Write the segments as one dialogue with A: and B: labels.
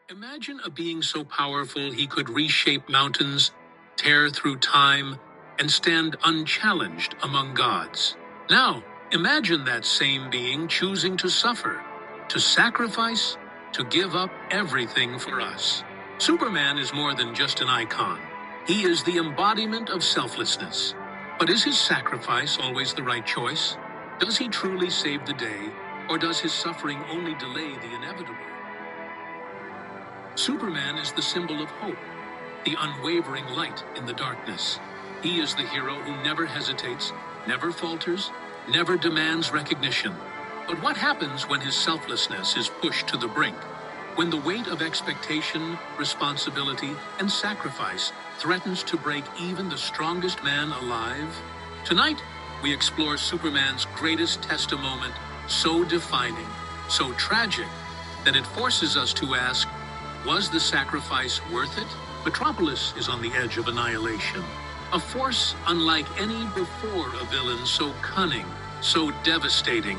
A: Imagine a being so powerful he could reshape mountains, tear through time, and stand unchallenged among gods. Now, imagine that same being choosing to suffer, to sacrifice, to give up everything for us. Superman is more than just an icon. He is the embodiment of selflessness. But is his sacrifice always the right choice? Does he truly save the day, or does his suffering only delay the inevitable? Superman is the symbol of hope, the unwavering light in the darkness. He is the hero who never hesitates, never falters, never demands recognition. But what happens when his selflessness is pushed to the brink? When the weight of expectation, responsibility, and sacrifice threatens to break even the strongest man alive? Tonight, we explore Superman's greatest test moment, so defining, so tragic, that it forces us to ask, was the sacrifice worth it? Metropolis is on the edge of annihilation. A force unlike any before, a villain so cunning, so devastating,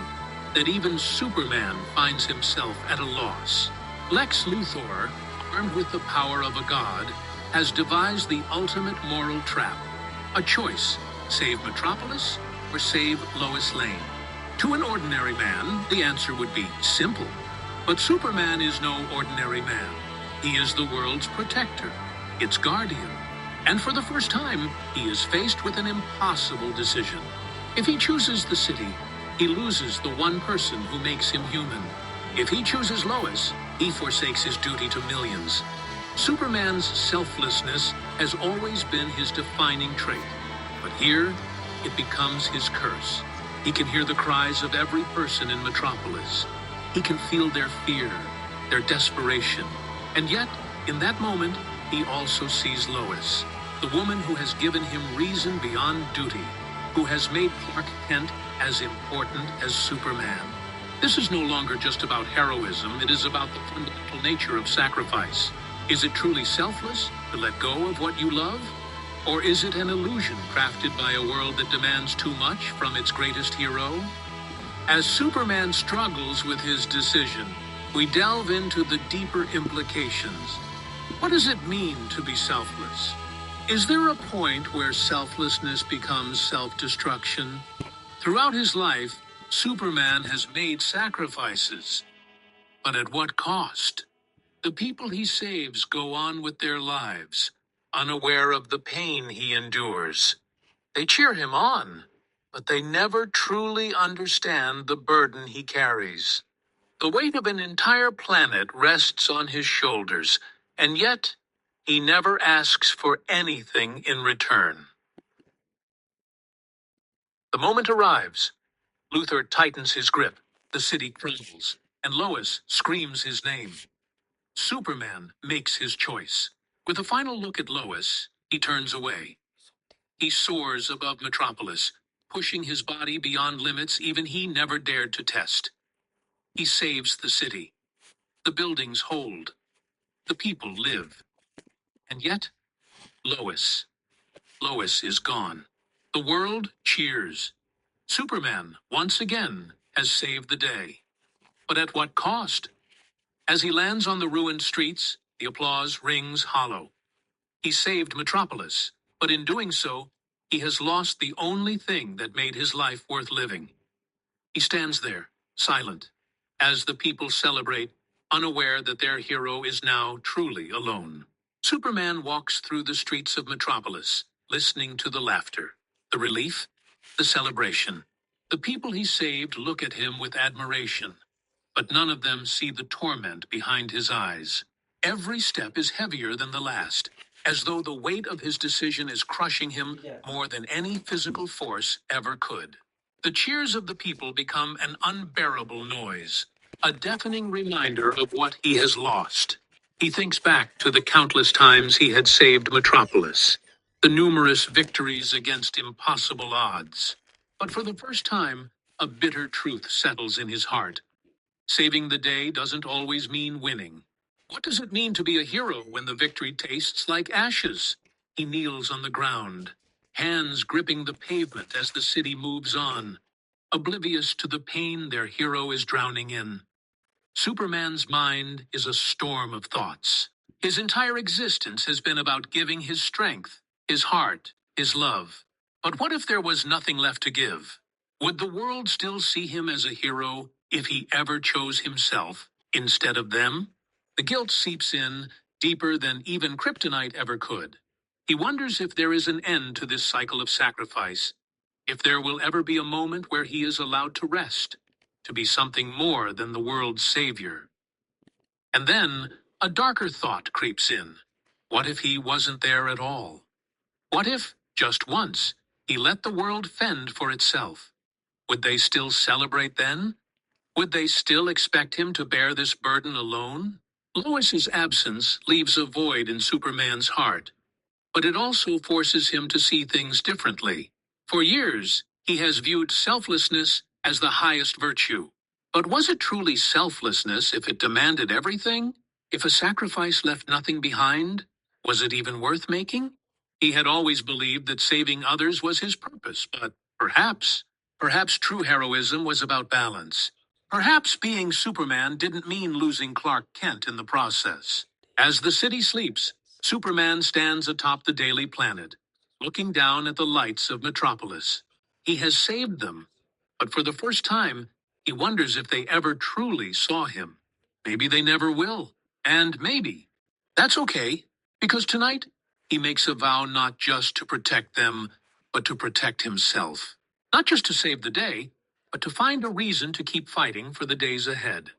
A: that even Superman finds himself at a loss. Lex Luthor, armed with the power of a god, has devised the ultimate moral trap. A choice: save Metropolis or save Lois Lane. To an ordinary man, the answer would be simple. But Superman is no ordinary man. He is the world's protector, its guardian. And for the first time, he is faced with an impossible decision. If he chooses the city, he loses the one person who makes him human. If he chooses Lois, he forsakes his duty to millions. Superman's selflessness has always been his defining trait. But here, it becomes his curse. He can hear the cries of every person in Metropolis. He can feel their fear, their desperation. And yet, in that moment, he also sees Lois, the woman who has given him reason beyond duty, who has made Clark Kent as important as Superman. This is no longer just about heroism, it is about the fundamental nature of sacrifice. Is it truly selfless to let go of what you love? Or is it an illusion crafted by a world that demands too much from its greatest hero? As Superman struggles with his decision, we delve into the deeper implications. What does it mean to be selfless? Is there a point where selflessness becomes self-destruction? Throughout his life, Superman has made sacrifices. But at what cost? The people he saves go on with their lives, unaware of the pain he endures. They cheer him on, but they never truly understand the burden he carries. The weight of an entire planet rests on his shoulders, and yet he never asks for anything in return. The moment arrives. Luthor tightens his grip, the city crumbles, and Lois screams his name. Superman makes his choice. With a final look at Lois, he turns away. He soars above Metropolis, pushing his body beyond limits even he never dared to test. He saves the city. The buildings hold. The people live. And yet, Lois. Lois is gone. The world cheers. Superman, once again, has saved the day. But at what cost? As he lands on the ruined streets, the applause rings hollow. He saved Metropolis, but in doing so, he has lost the only thing that made his life worth living. He stands there, silent, as the people celebrate, unaware that their hero is now truly alone. Superman walks through the streets of Metropolis, listening to the laughter, the relief, the celebration. The people he saved look at him with admiration, but none of them see the torment behind his eyes. Every step is heavier than the last, as though the weight of his decision is crushing him more than any physical force ever could. The cheers of the people become an unbearable noise, a deafening reminder of what he has lost. He thinks back to the countless times he had saved Metropolis, the numerous victories against impossible odds. But for the first time, a bitter truth settles in his heart. Saving the day doesn't always mean winning. What does it mean to be a hero when the victory tastes like ashes? He kneels on the ground, hands gripping the pavement as the city moves on, oblivious to the pain their hero is drowning in. Superman's mind is a storm of thoughts. His entire existence has been about giving his strength, his heart, his love. But what if there was nothing left to give? Would the world still see him as a hero if he ever chose himself instead of them? The guilt seeps in deeper than even kryptonite ever could. He wonders if there is an end to this cycle of sacrifice, if there will ever be a moment where he is allowed to rest, to be something more than the world's savior. And then a darker thought creeps in. What if he wasn't there at all? What if, just once, he let the world fend for itself? Would they still celebrate then? Would they still expect him to bear this burden alone? Lois's absence leaves a void in Superman's heart, but it also forces him to see things differently. For years, he has viewed selflessness as the highest virtue. But was it truly selflessness if it demanded everything? If a sacrifice left nothing behind? Was it even worth making? He had always believed that saving others was his purpose, but perhaps true heroism was about balance. Perhaps being Superman didn't mean losing Clark Kent in the process. As the city sleeps, Superman stands atop the Daily Planet, looking down at the lights of Metropolis. He has saved them, but for the first time, he wonders if they ever truly saw him. Maybe they never will. And maybe that's okay, because tonight he makes a vow not just to protect them, but to protect himself. Not just to save the day, but to find a reason to keep fighting for the days ahead.